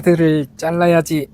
카드를 잘라야지.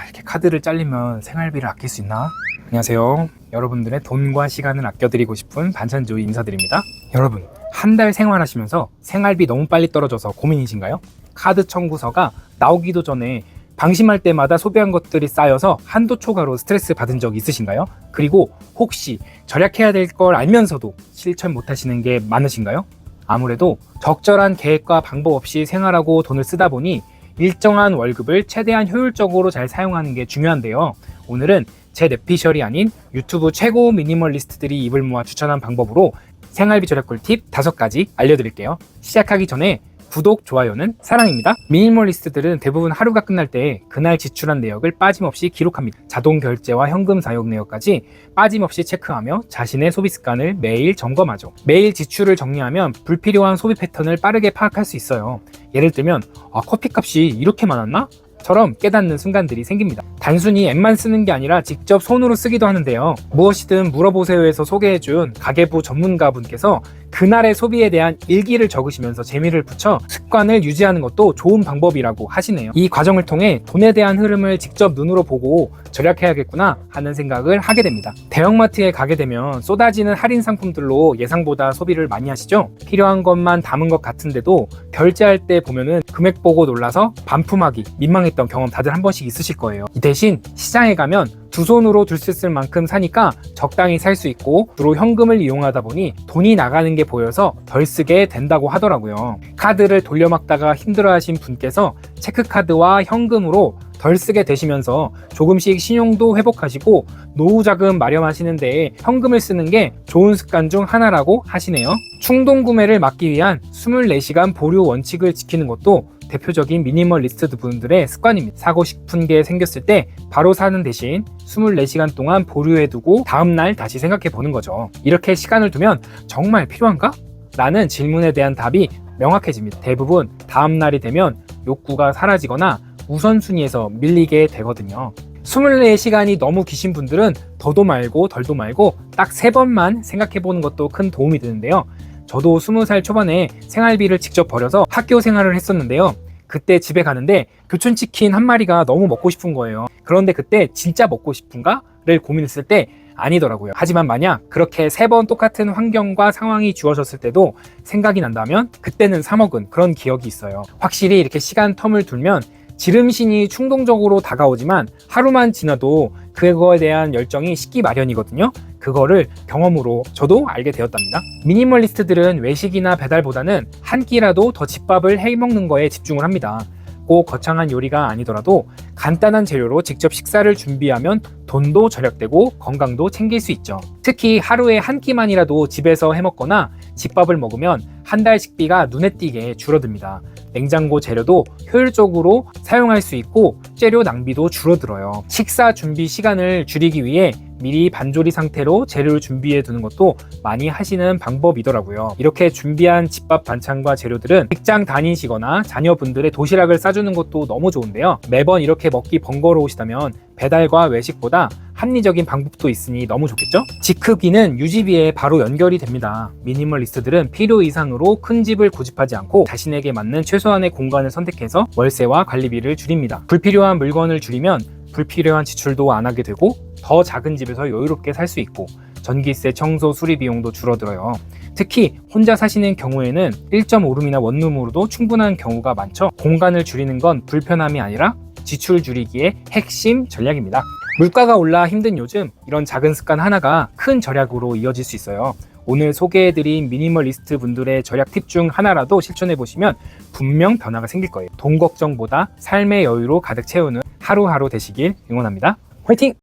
이렇게 카드를 잘리면 생활비를 아낄 수 있나? 안녕하세요. 여러분들의 돈과 시간을 아껴드리고 싶은 반찬조이 인사드립니다. 여러분, 한 달 생활하시면서 생활비 너무 빨리 떨어져서 고민이신가요? 카드 청구서가 나오기도 전에 방심할 때마다 소비한 것들이 쌓여서 한도 초과로 스트레스 받은 적 있으신가요? 그리고 혹시 절약해야 될 걸 알면서도 실천 못 하시는 게 많으신가요? 아무래도 적절한 계획과 방법 없이 생활하고 돈을 쓰다 보니 일정한 월급을 최대한 효율적으로 잘 사용하는 게 중요한데요. 오늘은 제 뇌피셜이 아닌 유튜브 최고 미니멀리스트들이 입을 모아 추천한 방법으로 생활비 절약 꿀팁 5가지 알려드릴게요. 시작하기 전에 구독, 좋아요는 사랑입니다. 미니멀리스트들은 대부분 하루가 끝날 때 그날 지출한 내역을 빠짐없이 기록합니다. 자동 결제와 현금 사용 내역까지 빠짐없이 체크하며 자신의 소비 습관을 매일 점검하죠. 매일 지출을 정리하면 불필요한 소비 패턴을 빠르게 파악할 수 있어요. 예를 들면 커피값이 이렇게 많았나? 처럼 깨닫는 순간들이 생깁니다. 단순히 앱만 쓰는 게 아니라 직접 손으로 쓰기도 하는데요. 무엇이든 물어보세요에서 소개해준 가계부 전문가분께서 그날의 소비에 대한 일기를 적으시면서 재미를 붙여 습관을 유지하는 것도 좋은 방법이라고 하시네요. 이 과정을 통해 돈에 대한 흐름을 직접 눈으로 보고 절약해야겠구나 하는 생각을 하게 됩니다. 대형마트에 가게 되면 쏟아지는 할인 상품들로 예상보다 소비를 많이 하시죠? 필요한 것만 담은 것 같은데도 결제할 때 보면은 금액 보고 놀라서 반품하기 민망했던 경험 다들 한 번씩 있으실 거예요. 이 대신 시장에 가면 두 손으로 들 수 있을 만큼 사니까 적당히 살 수 있고 주로 현금을 이용하다 보니 돈이 나가는 게 보여서 덜 쓰게 된다고 하더라고요. 카드를 돌려막다가 힘들어하신 분께서 체크카드와 현금으로 덜 쓰게 되시면서 조금씩 신용도 회복하시고 노후 자금 마련하시는 데에 현금을 쓰는 게 좋은 습관 중 하나라고 하시네요. 충동 구매를 막기 위한 24시간 보류 원칙을 지키는 것도 대표적인 미니멀리스트 분들의 습관입니다. 사고 싶은 게 생겼을 때 바로 사는 대신 24시간 동안 보류해두고 다음날 다시 생각해 보는 거죠. 이렇게 시간을 두면 정말 필요한가? 라는 질문에 대한 답이 명확해집니다. 대부분 다음날이 되면 욕구가 사라지거나 우선순위에서 밀리게 되거든요. 24시간이 너무 기신 분들은 더도 말고 덜도 말고 딱 3번만 생각해 보는 것도 큰 도움이 되는데요. 저도 20살 초반에 생활비를 직접 벌여서 학교 생활을 했었는데요. 그때 집에 가는데 교촌치킨 한 마리가 너무 먹고 싶은 거예요. 그런데 그때 진짜 먹고 싶은가?를 고민했을 때 아니더라고요. 하지만 만약 그렇게 3번 똑같은 환경과 상황이 주어졌을 때도 생각이 난다면 그때는 사 먹은 그런 기억이 있어요. 확실히 이렇게 시간 텀을 두면 지름신이 충동적으로 다가오지만 하루만 지나도 그거에 대한 열정이 식기 마련이거든요. 그거를 경험으로 저도 알게 되었답니다. 미니멀리스트들은 외식이나 배달보다는 한 끼라도 더 집밥을 해 먹는 거에 집중을 합니다. 꼭 거창한 요리가 아니더라도 간단한 재료로 직접 식사를 준비하면 돈도 절약되고 건강도 챙길 수 있죠. 특히 하루에 한 끼만이라도 집에서 해 먹거나 집밥을 먹으면 한 달 식비가 눈에 띄게 줄어듭니다. 냉장고 재료도 효율적으로 사용할 수 있고 재료 낭비도 줄어들어요. 식사 준비 시간을 줄이기 위해 미리 반조리 상태로 재료를 준비해 두는 것도 많이 하시는 방법이더라고요. 이렇게 준비한 집밥 반찬과 재료들은 직장 다니시거나 자녀분들의 도시락을 싸주는 것도 너무 좋은데요. 매번 이렇게 먹기 번거로우시다면 배달과 외식보다 합리적인 방법도 있으니 너무 좋겠죠? 집크기는 유지비에 바로 연결이 됩니다. 미니멀리스트들은 필요 이상으로 큰 집을 고집하지 않고 자신에게 맞는 최소한의 공간을 선택해서 월세와 관리비를 줄입니다. 불필요한 물건을 줄이면 불필요한 지출도 안 하게 되고 더 작은 집에서 여유롭게 살 수 있고 전기세, 청소, 수리 비용도 줄어들어요. 특히 혼자 사시는 경우에는 1.5룸이나 원룸으로도 충분한 경우가 많죠. 공간을 줄이는 건 불편함이 아니라 지출 줄이기의 핵심 전략입니다. 물가가 올라 힘든 요즘 이런 작은 습관 하나가 큰 절약으로 이어질 수 있어요. 오늘 소개해드린 미니멀리스트 분들의 절약 팁 중 하나라도 실천해보시면 분명 변화가 생길 거예요. 돈 걱정보다 삶의 여유로 가득 채우는 하루하루 되시길 응원합니다. 화이팅!